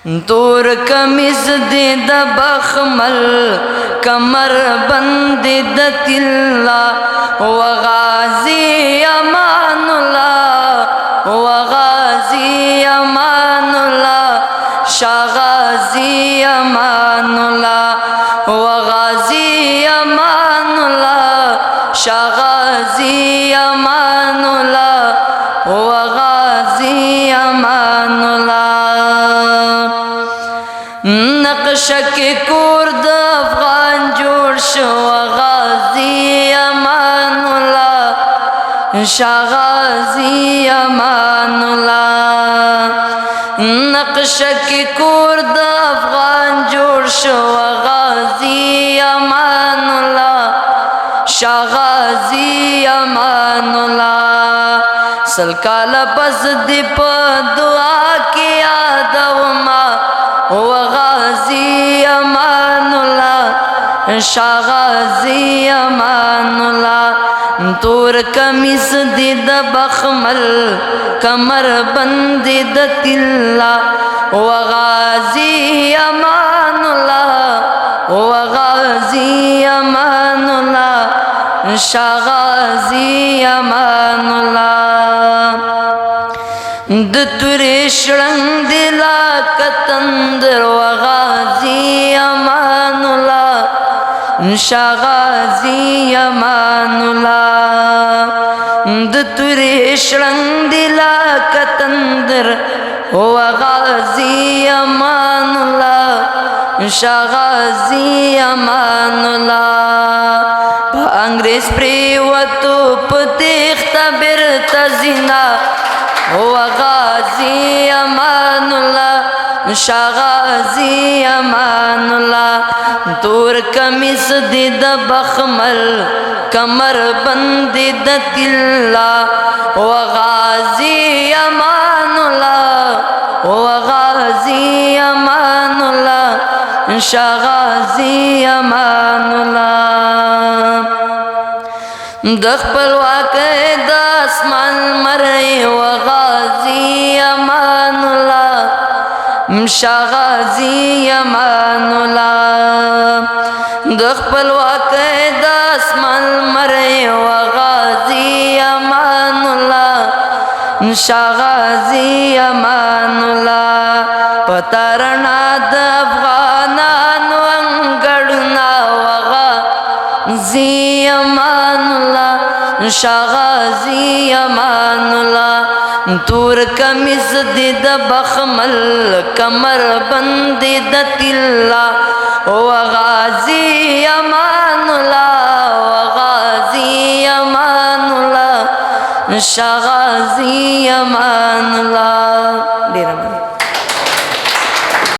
تور کمیس دی د بخمل کمر بند د تلا وغازی امان الله وغازی امان الله شغازی امان الله وغازی امان الله شغازی امان الله وغازی امان الله نقش کې کور د افغان جوړ شو غازی امان الله شغازی امان الله نقش کې کور د افغان جوړ شو غازی امان الله شغازی امان الله سل کال پس دی په دعا کې یادوما وغازی امان الله شغازی امان الله تور کمیس دی د بخمل کمر بند د تلا وغازی امان الله وغازی امان الله شغازی امان الله د تورې شړنګ دلا کتندر وغازی امان الله شغازی امان الله د تورې شړنګ دلا کتندر وغازی امان الله شغازی امان الله انګريز پریوتو پتیخت برت زینا وغازی امان الله شغازی امان الله تور کمیس دی د بخمل کمر بند د تلا وغازی امان الله وغازی امان الله شغازی امان الله د خپلواک د اسمان مرئی وغازی امان الله شغازی امان الله د خپلواک د اسمان مرئی وغازی امان الله شغازی امان الله پترنا د افغانانو انګړنا وغازی امان الله شغازی امان الله تور کمیس دی د بخمل کمر بند د تلا وغازی امان الله وغازی امان الله شغازی امان